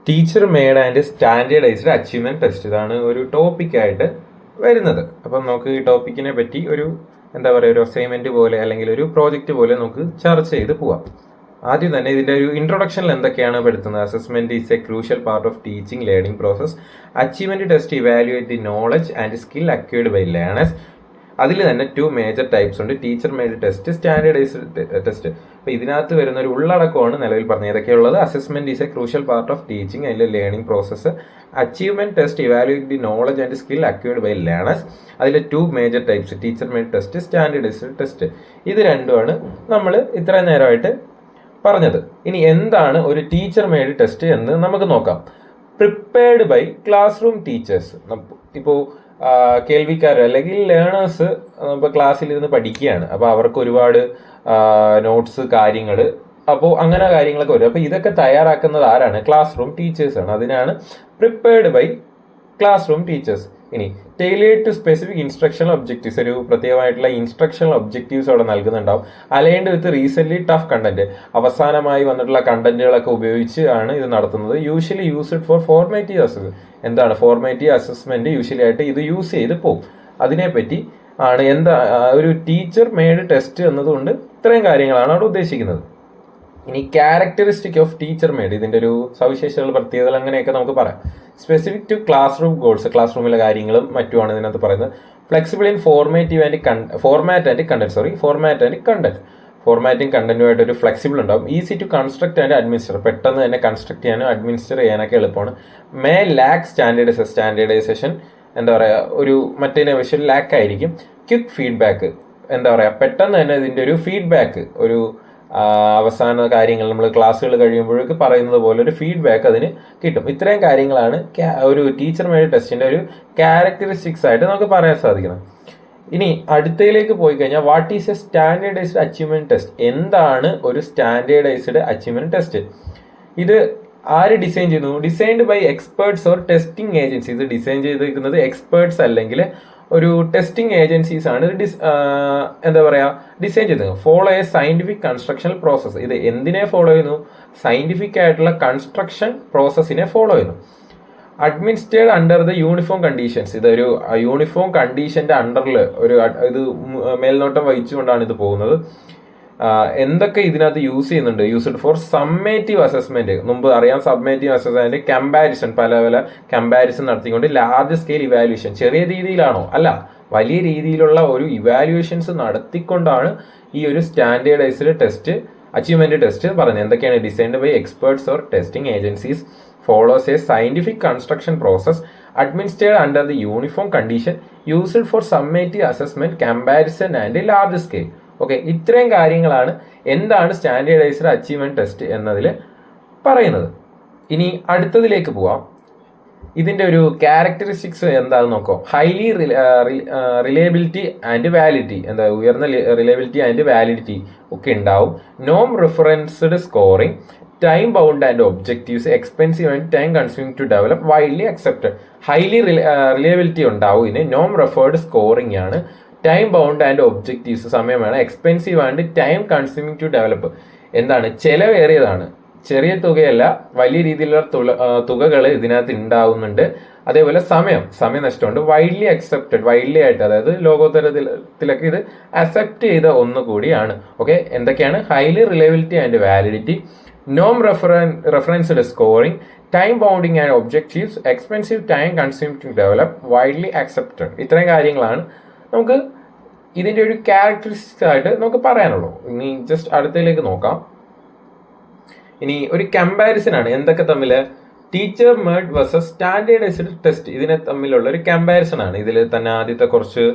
Teacher made and standardised achievement test ഇതാണ് ഒരു ടോപ്പിക്കായിട്ട് വരുന്നത്. അപ്പം നമുക്ക് ഈ ടോപ്പിക്കിനെ പറ്റി ഒരു ഒരു അസൈൻമെന്റ് പോലെ അല്ലെങ്കിൽ ഒരു പ്രോജക്റ്റ് പോലെ നമുക്ക് ചർച്ച ചെയ്ത് പോവാം. ആദ്യം തന്നെ ഇതിന്റെ ഒരു ഇൻട്രൊഡക്ഷനിൽ എന്തൊക്കെയാണ് പെടുത്തുന്നത്? Assessment is a crucial part of teaching learning process. Achievement test evaluate the knowledge and skill acquired by learners. അതിൽ തന്നെ 2 മേജർ ടൈപ്സ് ഉണ്ട്: teacher made test, standardised test. അപ്പോൾ ഇതിനകത്ത് വരുന്ന ഒരു ഉള്ളടക്കമാണ് നിലവിൽ പറഞ്ഞത്. ഏതൊക്കെയുള്ളത്? Assessment is a crucial part of teaching അതിലെ learning process. Achievement test evaluate the knowledge and skill acquired by learners. അതിലെ 2 major types: teacher made test, standardised test. ഇത് രണ്ടുമാണ് നമ്മൾ ഇത്രയും നേരമായിട്ട് പറഞ്ഞത്. ഇനി എന്താണ് ഒരു ടീച്ചർ മെയ്ഡ് ടെസ്റ്റ് എന്ന് നമുക്ക് നോക്കാം. Prepared by class room teachers. ഇപ്പോൾ കേൾവിക്കാർ അല്ലെങ്കിൽ ലേണേഴ്സ് ഇപ്പോൾ ക്ലാസ്സിലിരുന്ന് പഠിക്കുകയാണ്. അപ്പോൾ അവർക്ക് ഒരുപാട് നോട്ട്സ് കാര്യങ്ങൾ അപ്പോൾ അങ്ങനെ കാര്യങ്ങളൊക്കെ വരും. അപ്പോൾ ഇതൊക്കെ തയ്യാറാക്കുന്നത് ആരാണ്? ക്ലാസ് റൂം ടീച്ചേഴ്സാണ്. അതിനാണ് prepared by class room teachers. ഇനി tailored to specific instructional objectives, ഒരു പ്രത്യേകമായിട്ടുള്ള ഇൻസ്ട്രക്ഷണൽ ഒബ്ജക്റ്റീവ്സ് അവിടെ നൽകുന്നുണ്ടാവും. Aligned with recent tough content, അവസാനമായി വന്നിട്ടുള്ള കണ്ടന്റുകളൊക്കെ ഉപയോഗിച്ച് ആണ് ഇത് നടത്തുന്നത്. Usually used for formative assessment. എന്താണ് ഫോർമാറ്റീവ് അസസ്മെന്റ്? യൂഷ്വലി ആയിട്ട് ഇത് യൂസ് ചെയ്ത് പോകും. അതിനെപ്പറ്റി ആണ് ഒരു ടീച്ചർ മെയ്ഡ് ടെസ്റ്റ് എന്നതുകൊണ്ട് ഇത്രയും കാര്യങ്ങളാണ് അവിടെ ഉദ്ദേശിക്കുന്നത്. ഇനി ക്യാരക്ടറിസ്റ്റിക് ഓഫ് ടീച്ചർ മെയ്ഡ്, ഇതിന്റെ ഒരു സവിശേഷതകൾ, പ്രത്യേകതകൾ അങ്ങനെയൊക്കെ നമുക്ക് പറയാം. Specific to class room goals, class റൂമിലെ കാര്യങ്ങളും മറ്റുമാണ് ഇതിനകത്ത് പറയുന്നത്. Flexible in format and content. ഫോർമാറ്റും കണ്ടന്റുമായിട്ട് ഒരു ഫ്ലെക്സിബിൾ ഉണ്ടാവും. Easy to construct and administer, പെട്ടെന്ന് തന്നെ കൺസ്ട്രക്ട് ചെയ്യാനും അഡ്മിനിസ്റ്റർ ചെയ്യാനൊക്കെ എളുപ്പമാണ്. മേ ലാക്ക് സ്റ്റാൻഡേർഡൈസേഷൻ, ഒരു മറ്റേ വിഷയം ലാക്ക് ആയിരിക്കും. ക്വിക്ക് ഫീഡ്ബാക്ക്, പെട്ടെന്ന് തന്നെ ഇതിന്റെ ഒരു ഫീഡ്ബാക്ക്, ഒരു അവസാന കാര്യങ്ങൾ നമ്മൾ ക്ലാസ്സുകൾ കഴിയുമ്പോഴേക്ക് പറയുന്നത് പോലെ ഒരു ഫീഡ്ബാക്ക് അതിന് കിട്ടും. ഇത്രയും കാര്യങ്ങളാണ് ഒരു ടീച്ചർ മെയ്ഡ് ടെസ്റ്റിന്റെ ഒരു ക്യാരക്ടറിസ്റ്റിക്സ് ആയിട്ട് നമുക്ക് പറയാൻ സാധിക്കുന്നത്. ഇനി അടുത്തയിലേക്ക് പോയി കഴിഞ്ഞാൽ what is a standardised achievement test? എന്താണ് ഒരു സ്റ്റാൻഡേർഡൈസ്ഡ് അച്ചീവ്മെന്റ് ടെസ്റ്റ്? ഇത് ആര് ഡിസൈൻ ചെയ്യുന്നു? Designed by experts or testing agency. ഇത് ഡിസൈൻ ചെയ്തിരിക്കുന്നത് എക്സ്പേർട്സ് അല്ലെങ്കിൽ ഒരു ടെസ്റ്റിംഗ് ഏജൻസീസ് ആണ് ഡിസൈൻ ചെയ്തത്. Follow a scientific construction process. ഇത് എന്തിനെ ഫോളോ ചെയ്യുന്നു? സയന്റിഫിക് ആയിട്ടുള്ള കൺസ്ട്രക്ഷൻ പ്രോസസ്സിനെ ഫോളോ ചെയ്യുന്നു. Administered under the uniform conditions. ഇതൊരു യൂണിഫോം കണ്ടീഷന്റെ അണ്ടറിൽ ഇത് മേൽനോട്ടം വഹിച്ചുകൊണ്ടാണ് ഇത് പോകുന്നത്. എന്തൊക്കെ ഇതിനകത്ത് യൂസ് ചെയ്യുന്നുണ്ട്? Used for summative assessment. മുമ്പ് അറിയാം, സബ്മേറ്റീവ് അസസ്മെന്റ് കമ്പാരിസൺ, പല കമ്പാരിസൺ നടത്തിക്കൊണ്ട് ലാർജ് സ്കെയിൽ ഇവാലുവേഷൻ. ചെറിയ രീതിയിലാണോ? അല്ല, വലിയ രീതിയിലുള്ള ഒരു ഇവാലുവേഷൻസ് നടത്തിക്കൊണ്ടാണ് ഈ ഒരു സ്റ്റാൻഡേർഡൈസ്ഡ് ടെസ്റ്റ്, അച്ചീവ്മെന്റ് ടെസ്റ്റ് പറയുന്നത്. എന്തൊക്കെയാണ്? Designed by experts or testing agencies, follows a scientific construction process, administered under the uniform condition, used for summative assessment, comparison and large scale. Okay, ഇത്രയും കാര്യങ്ങളാണ് എന്താണ് സ്റ്റാൻഡേർഡൈസ്ഡ് അച്ചീവ്മെന്റ് ടെസ്റ്റ് എന്നതിൽ പറയുന്നത്. ഇനി അടുത്തതിലേക്ക് പോവാം. ഇതിന്റെ ഒരു ക്യാരക്ടറിസ്റ്റിക്സ് എന്താണെന്ന് നോക്കാം. ഹൈലി റിലയബിലിറ്റി ആൻഡ് വാലിഡിറ്റി, ഉയർന്ന റിലയബിലിറ്റി ആൻഡ് വാലിഡിറ്റി ഒക്കെ ഉണ്ടാവും. നോം referenced scoring, time bound and objectives, expensive and time consuming to develop, widely accepted. Highly reliability ഉണ്ടാവും. ഇതിന് നോം റെഫേർഡ് സ്കോറിംഗ് ആണ്. ടൈം ബൗണ്ട് ആൻഡ് ഒബ്ജക്റ്റീവ്സ്, സമയമാണ്. Expensive and time consuming to develop, ചെലവേറിയതാണ്. ചെറിയ തുകയല്ല, വലിയ രീതിയിലുള്ള തുകകൾ ഇതിനകത്ത് ഉണ്ടാവുന്നുണ്ട്. അതേപോലെ സമയ നഷ്ടമുണ്ട്. വൈഡ്ലി അക്സെപ്റ്റഡ്, വൈഡ്ലി ആയിട്ട്, അതായത് ലോകോത്തരത്തിലൊക്കെ ഇത് അക്സെപ്റ്റ് ചെയ്ത ഒന്നുകൂടിയാണ്. ഓക്കെ, എന്തൊക്കെയാണ്? ഹൈലി റിലയബിലിറ്റി ആൻഡ് വാലിഡിറ്റി, നോം referenced scoring, time bounding and objectives, expensive time consuming to develop, widely accepted. ഇത്രയും കാര്യങ്ങളാണ് നമുക്ക് ഇതിന്റെ ഒരു ക്യാരക്ടറിസ്റ്റിക്സ് ആയിട്ട് നമുക്ക് പറയാനുള്ളൂ. ഇനി ജസ്റ്റ് അടുത്തതിലേക്ക് നോക്കാം. ഇനി ഒരു കമ്പാരിസൺ ആണ്. എന്തൊക്കെ തമ്മിൽ? Teacher made versus standardised test. ഇതിനെ തമ്മിലുള്ള ഒരു കമ്പാരിസൺ ആണ്. ഇതിൽ തന്നെ ആദ്യത്തെ കുറച്ച്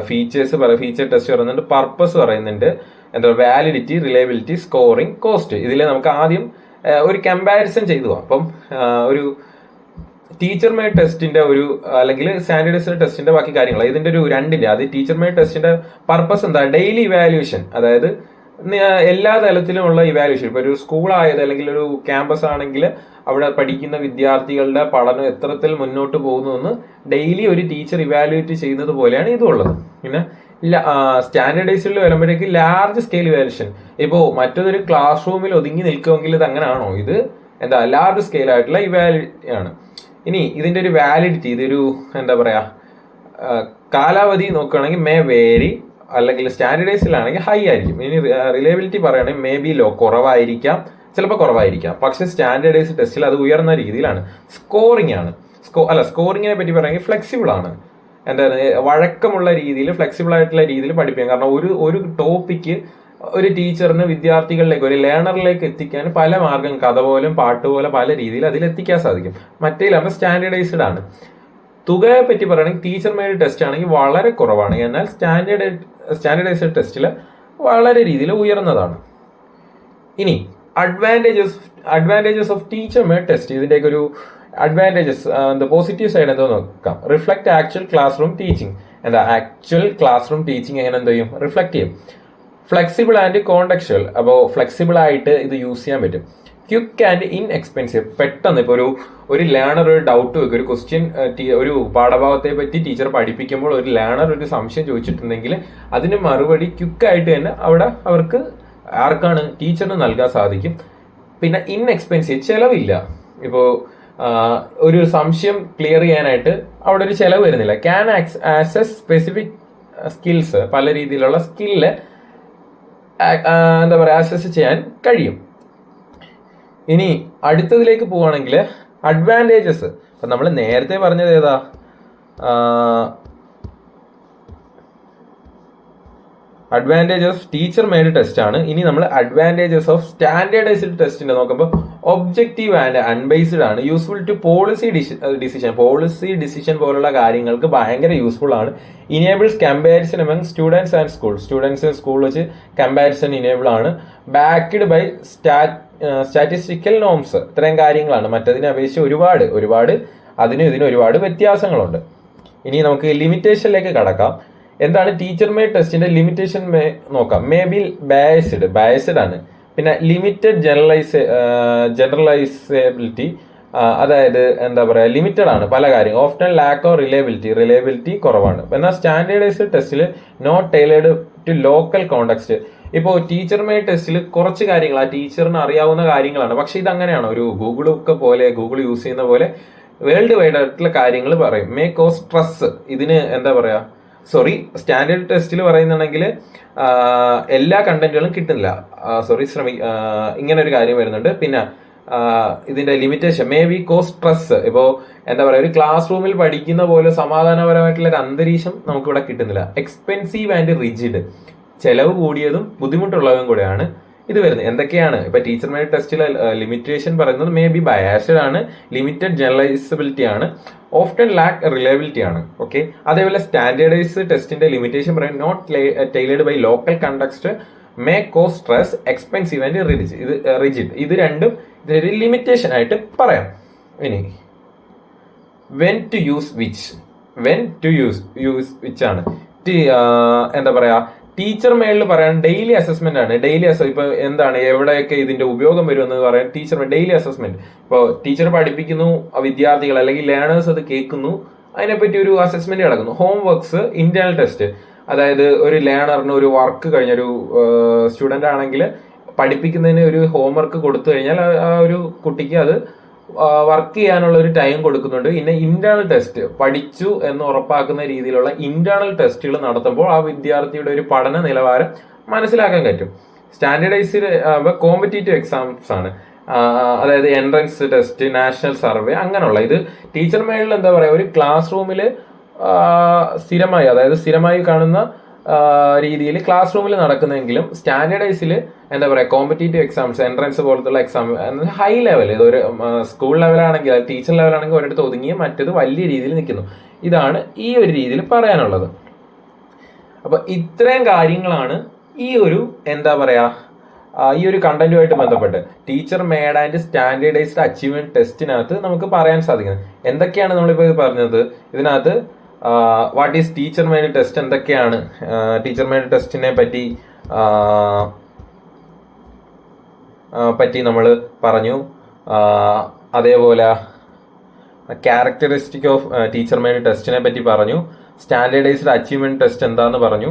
ഫീച്ചർ ടെസ്റ്റ് പറയുന്നുണ്ട്, പർപ്പസ് പറയുന്നുണ്ട്, വാലിഡിറ്റി, റിലയബിലിറ്റി, സ്കോറിംഗ്, കോസ്റ്റ്. ഇതിൽ നമുക്ക് ആദ്യം ഒരു കമ്പാരിസൺ ചെയ്തു പോകാം. അപ്പം ഒരു ടീച്ചർ മെയ്ഡ് ടെസ്റ്റിന്റെ അല്ലെങ്കിൽ സ്റ്റാൻഡേർഡൈസ്ഡ് ടെസ്റ്റിന്റെ ബാക്കി കാര്യങ്ങൾ, ഇതിന്റെ അത് ടീച്ചർ മെയ്ഡ് ടെസ്റ്റിന്റെ പർപ്പസ് എന്താ? ഡെയിലി ഇവാലുവേഷൻ, അതായത് എല്ലാ തലത്തിലുമുള്ള ഇവാലുവേഷൻ. ഇപ്പൊ ഒരു സ്കൂൾ ആയത് അല്ലെങ്കിൽ ഒരു ക്യാമ്പസ് ആണെങ്കിൽ അവിടെ പഠിക്കുന്ന വിദ്യാർത്ഥികളുടെ പഠനം എത്രത്തിൽ മുന്നോട്ട് പോകുന്നു എന്ന് ഡെയിലി ഒരു ടീച്ചർ ഇവാലുവേറ്റ് ചെയ്യുന്നത് പോലെയാണ് ഇതുള്ളത്. പിന്നെ സ്റ്റാൻഡേർഡൈസ്ഡിൽ വരുമ്പോഴേക്ക് ലാർജ് സ്കെയിൽ ഇവാലുവേഷൻ. ഇപ്പോൾ മറ്റൊരു ക്ലാസ് റൂമിൽ ഒതുങ്ങി നിൽക്കുമെങ്കിൽ ഇത് അങ്ങനെയാണോ? ഇത് എന്താ ലാർജ് സ്കെയിൽ ആയിട്ടുള്ള ഇവാലുവേറ്റ് ആണ്. ഇനി ഇതിന്റെ ഒരു വാലിഡിറ്റി, ഇതൊരു എന്താ പറയാ കാലാവധി നോക്കുകയാണെങ്കിൽ മേ വേരി, അല്ലെങ്കിൽ സ്റ്റാൻഡേർഡൈസിലാണെങ്കിൽ ഹൈ ആയിരിക്കും. ഇനി റിലയബിലിറ്റി പറയുകയാണെങ്കിൽ മേ ബി ലോ, കുറവായിരിക്കാം, ചിലപ്പോൾ കുറവായിരിക്കാം. പക്ഷെ സ്റ്റാൻഡേർഡൈസ് ടെസ്റ്റിൽ അത് ഉയർന്ന രീതിയിലാണ്. സ്കോറിംഗ് ആണ്. സ്കോറിങ്ങിനെ പറ്റി പറയുകയാണെങ്കിൽ ഫ്ലെക്സിബിൾ ആണ്. എന്താണ് വഴക്കമുള്ള രീതിയിൽ, ഫ്ലെക്സിബിൾ ആയിട്ടുള്ള രീതിയിൽ പഠിപ്പിക്കാം. കാരണം ഒരു ടോപ്പിക്ക് ഒരു ടീച്ചറിന് വിദ്യാർത്ഥികളിലേക്ക്, ഒരു ലേണറിലേക്ക് എത്തിക്കാൻ പല മാർഗം, കഥ പോലും പാട്ട് പോലെ പല രീതിയിൽ അതിൽ എത്തിക്കാൻ സാധിക്കും. മറ്റേലാകുമ്പോൾ സ്റ്റാൻഡേർഡൈസ്ഡ് ആണ്. തുകയെ പറ്റി പറയുകയാണെങ്കിൽ ടീച്ചർ മെയ്ഡ് ടെസ്റ്റ് ആണെങ്കിൽ വളരെ കുറവാണ്, എന്നാൽ സ്റ്റാൻഡേർഡൈസ്ഡ് ടെസ്റ്റിൽ വളരെ രീതിയിൽ ഉയർന്നതാണ്. ഇനി advantages of teacher made test, ഇതിൻ്റെയൊക്കെ ഒരു അഡ്വാൻറ്റേജസ്, പോസിറ്റീവ് സൈഡ് എന്തോ നോക്കാം. Reflect actual class room teaching. Actual class room teaching എങ്ങനെ എന്ത് ചെയ്യും, റിഫ്ലക്ട് ചെയ്യും. ഫ്ലെക്സിബിൾ ആൻഡ് കോണ്ടക്ച്വൽ, അപ്പോൾ ഫ്ലെക്സിബിൾ ആയിട്ട് ഇത് യൂസ് ചെയ്യാൻ പറ്റും. ക്വിക്ക് ആൻഡ് ഇൻഎക്സ്പെൻസീവ്, പെട്ടെന്ന് ഇപ്പോൾ ഒരു ലേണർ ഒരു ഡൗട്ട് വെക്കും, ഒരു ക്വസ്റ്റ്യൻ, ഒരു പാഠഭാഗത്തെ പറ്റി ടീച്ചർ പഠിപ്പിക്കുമ്പോൾ ഒരു ലേണർ ഒരു സംശയം ചോദിച്ചിട്ടുണ്ടെങ്കിൽ അതിന് മറുപടി ക്വിക്കായിട്ട് തന്നെ അവിടെ അവർക്ക് ആർക്കാണ്, ടീച്ചറിന് നൽകാൻ സാധിക്കും. പിന്നെ ഇൻഎക്സ്പെൻസീവ്, ചിലവില്ല. ഇപ്പോൾ ഒരു സംശയം ക്ലിയർ ചെയ്യാനായിട്ട് അവിടെ ഒരു ചിലവ് വരുന്നില്ല. ക്യാൻ ആക്സസ് സ്പെസിഫിക് സ്കിൽസ്, പല രീതിയിലുള്ള സ്കില്ല് എന്താ പറയുക ആക്സസ് ചെയ്യാൻ കഴിയും. ഇനി അടുത്തതിലേക്ക് പോവുകയാണെങ്കിൽ അഡ്വാൻറ്റേജസ്. അപ്പം നമ്മൾ നേരത്തെ പറഞ്ഞത് ഏതാ, advantages of teacher made test ആണ്. ഇനി നമ്മൾ അഡ്വാൻറ്റേജസ് ഓഫ് സ്റ്റാൻഡേർഡൈസ്ഡ് ടെസ്റ്റിന്റെ നോക്കുമ്പോൾ ഒബ്ജക്റ്റീവ് ആൻഡ് അൺബേസ്ഡ് ആണ്. യൂസ്ഫുൾ ടു പോളിസി ഡിസിഷൻ പോലുള്ള കാര്യങ്ങൾക്ക് ഭയങ്കര യൂസ്ഫുൾ ആണ്. Enables comparison among students and school വെച്ച് കമ്പാരിസൺ ഇനേബിൾ ആണ്. ബാക്ക്ഡ് ബൈ സ്റ്റാറ്റിസ്റ്റിക്കൽ നോംസ്, ഇത്രയും കാര്യങ്ങളാണ്. മറ്റതിനെ അപേക്ഷിച്ച് ഒരുപാട് അതിനും ഇതിനും ഒരുപാട് വ്യത്യാസങ്ങളുണ്ട്. ഇനി നമുക്ക് ലിമിറ്റേഷനിലേക്ക് കടക്കാം. എന്താണ് ടീച്ചർ മെയ്ഡ് ടെസ്റ്റിന്റെ ലിമിറ്റേഷൻ നോക്കാം. മേ ബി ബയസ്ഡ് ആണ്. പിന്നെ ലിമിറ്റഡ് ജനറലൈസബിലിറ്റി, അതായത് എന്താ പറയുക ലിമിറ്റഡ് ആണ് പല കാര്യങ്ങൾ. ഓഫ്റ്റൻ ലാക്ക് ഓഫ് റിലയബിലിറ്റി കുറവാണ്. എന്നാൽ സ്റ്റാൻഡേർഡൈസ്ഡ് ടെസ്റ്റിൽ not tailored to local context. ഇപ്പോൾ ടീച്ചർ മെയ്ഡ് ടെസ്റ്റിൽ കുറച്ച് കാര്യങ്ങൾ ആ ടീച്ചറിന് അറിയാവുന്ന കാര്യങ്ങളാണ്. പക്ഷെ ഇത് അങ്ങനെയാണ്, ഒരു ഗൂഗിളൊക്കെ പോലെ, ഗൂഗിൾ യൂസ് ചെയ്യുന്ന പോലെ വേൾഡ് വൈഡ് ആയിട്ടുള്ള കാര്യങ്ങൾ പറയും. മേ കോസ് സ്ട്രെസ്, ഇതിന് എന്താ പറയാ സ്റ്റാൻഡേർഡ് ടെസ്റ്റിൽ പറയുന്നുണ്ടെങ്കിൽ എല്ലാ കണ്ടന്റുകളും കിട്ടുന്നില്ല. ഇങ്ങനെ ഒരു കാര്യം വരുന്നുണ്ട്. പിന്നെ ഇതിന്റെ limitation may be cause stress. ഇപ്പോൾ എന്താ പറയുക, ഒരു ക്ലാസ് റൂമിൽ പഠിക്കുന്ന പോലെ സമാധാനപരമായിട്ടുള്ള ഒരു അന്തരീക്ഷം നമുക്കിവിടെ കിട്ടുന്നില്ല. എക്സ്പെൻസീവ് ആൻഡ് റിജിഡ്, ചെലവ് കൂടിയതും ബുദ്ധിമുട്ടുള്ളതും കൂടെയാണ് ഇത് വരുന്നത്. എന്തൊക്കെയാണ് ഇപ്പൊ ടീച്ചർ മെയ്ഡ് ടെസ്റ്റിലെ ലിമിറ്റേഷൻ പറയുന്നത്? മേ ബി ബയാസ്ഡ് ആണ്, ലിമിറ്റഡ് ജനറലൈസബിലിറ്റി ആണ്, ഓഫ്റ്റൻ ലാക്ക് റിലയബിലിറ്റി ആണ്. ഓക്കെ, അതേപോലെ സ്റ്റാൻഡേർഡൈസ് ടെസ്റ്റിന്റെ ലിമിറ്റേഷൻ പറയും not tailored by local context, may cause stress, expensive and rigid. ഇത് രണ്ടും ഇതിനൊരു ലിമിറ്റേഷൻ ആയിട്ട് പറയാം. ഇനി വെൻ ടു യൂസ് വിച്ച് ആണ്. എന്താ പറയാ, ടീച്ചർ മെയ്ഡിൽ പറയാൻ ഡെയിലി അസസ്മെന്റ് ആണ്. ഇപ്പൊ എന്താണ്, എവിടെയൊക്കെ ഇതിന്റെ ഉപയോഗം വരുമെന്ന് പറയാൻ ടീച്ചർ ഡെയിലി അസസ്മെന്റ്. ഇപ്പോൾ ടീച്ചർ പഠിപ്പിക്കുന്നു, വിദ്യാർത്ഥികൾ അല്ലെങ്കിൽ ലേണേഴ്സ് അത് കേൾക്കുന്നു, അതിനെപ്പറ്റി ഒരു അസസ്മെന്റ് നടക്കുന്നു. ഹോം വർക്ക്സ്, ഇന്റേണൽ ടെസ്റ്റ്, അതായത് ഒരു ലേണറിന് ഒരു വർക്ക് കഴിഞ്ഞൊരു സ്റ്റുഡന്റ് ആണെങ്കിൽ പഠിപ്പിക്കുന്നതിന് ഒരു ഹോംവർക്ക് കൊടുത്തു കഴിഞ്ഞാൽ ആ ഒരു കുട്ടിക്ക് അത് വർക്ക് ചെയ്യാനുള്ള ഒരു ടൈം കൊടുക്കുന്നുണ്ട്. പിന്നെ ഇന്റേണൽ ടെസ്റ്റ്, പഠിച്ചു എന്ന് ഉറപ്പാക്കുന്ന രീതിയിലുള്ള ഇന്റേണൽ ടെസ്റ്റുകൾ നടത്തുമ്പോൾ ആ വിദ്യാർത്ഥിയുടെ ഒരു പഠന നിലവാരം മനസ്സിലാക്കാൻ പറ്റും. സ്റ്റാൻഡേർഡൈസ്ഡ് കോമ്പറ്റീറ്റീവ് എക്സാംസ് ആണ്, അതായത് എൻട്രൻസ് ടെസ്റ്റ്, നാഷണൽ സർവേ, അങ്ങനെയുള്ള. ഇത് ടീച്ചർ മെയ്ഡിൽ എന്താ പറയുക, ഒരു ക്ലാസ് റൂമിൽ സ്ഥിരമായി കാണുന്ന രീതിയിൽ ക്ലാസ് റൂമിൽ നടക്കുന്നെങ്കിലും സ്റ്റാൻഡേർഡൈസിൽ എന്താ പറയുക കോമ്പറ്റീറ്റീവ് എക്സാംസ്, എൻട്രൻസ് പോലത്തുള്ള എക്സാം ഹൈ ലെവൽ, ഇതൊരു സ്കൂൾ ലെവലാണെങ്കിൽ ടീച്ചർ ലെവലാണെങ്കിൽ ഒരിടത്ത് ഒതുങ്ങി മറ്റേത് വലിയ രീതിയിൽ നിൽക്കുന്നു. ഇതാണ് ഈ ഒരു രീതിയിൽ പറയാനുള്ളത്. അപ്പൊ ഇത്രയും കാര്യങ്ങളാണ് ഈ ഒരു എന്താ പറയാ ഈ ഒരു കണ്ടന്റുമായിട്ട് ബന്ധപ്പെട്ട് teacher made and standardised achievement ടെസ്റ്റിനകത്ത് നമുക്ക് പറയാൻ സാധിക്കുന്നത്. എന്തൊക്കെയാണ് നമ്മളിപ്പോൾ ഇത് പറഞ്ഞത്? ഇതിനകത്ത് what is teacher made test, എന്തൊക്കെയാണ് ടീച്ചർ മെയ്ഡ് ടെസ്റ്റിനെ പറ്റി നമ്മൾ പറഞ്ഞു. അതേപോലെ ക്യാരക്ടറിസ്റ്റിക് ഓഫ് ടീച്ചർ മെയ്ഡ് ടെസ്റ്റിനെ പറ്റി പറഞ്ഞു. സ്റ്റാൻഡേർഡൈസ്ഡ് അച്ചീവ്മെന്റ് ടെസ്റ്റ് എന്താന്ന് പറഞ്ഞു.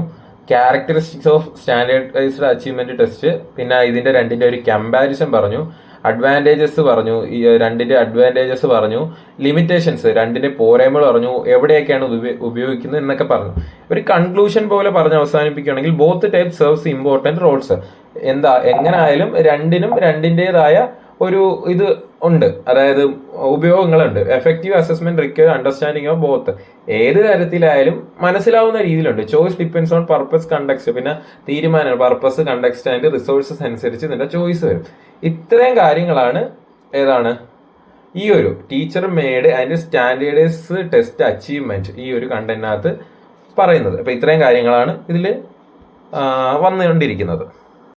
Characteristics of standardised achievement test, പിന്നെ ഇതിന്റെ രണ്ടിന്റെ ഒരു കമ്പാരിസൺ പറഞ്ഞു. അഡ്വാൻറ്റേജസ് പറഞ്ഞു, ഈ രണ്ടിന്റെ അഡ്വാൻറ്റേജസ് പറഞ്ഞു, ലിമിറ്റേഷൻസ് രണ്ടിന്റെ പോരായ്മകൾ പറഞ്ഞു, എവിടെയൊക്കെയാണ് ഉപയോഗിക്കുന്നത് എന്നൊക്കെ പറഞ്ഞു. ഒരു കൺക്ലൂഷൻ പോലെ പറഞ്ഞ് അവസാനിപ്പിക്കുകയാണെങ്കിൽ both type serves important roles. എന്താ, എങ്ങനെ ആയാലും രണ്ടിനും രണ്ടിൻ്റെതായ ഒരു ഇത് ഉണ്ട്, അതായത് ഉപയോഗങ്ങളുണ്ട്. Effective assessment require understanding of both. ഏത് കാര്യത്തിലായാലും മനസ്സിലാവുന്ന രീതിയിലുണ്ട്. Choice depends on purpose, context. പിന്നെ തീരുമാനങ്ങൾ, പർപ്പസ്, കണ്ടക്സ്റ്റ് ആൻഡ് റിസോഴ്സസ് അനുസരിച്ച് ഇതിന്റെ ചോയ്സ് വരും. ഇത്രയും കാര്യങ്ങളാണ് ഏതാണ് ഈ ഒരു teacher made and standardise test achievement ഈ ഒരു കണ്ടന്റിനകത്ത് പറയുന്നത്. അപ്പൊ ഇത്രയും കാര്യങ്ങളാണ് ഇതിൽ വന്നുകൊണ്ടിരിക്കുന്നത്.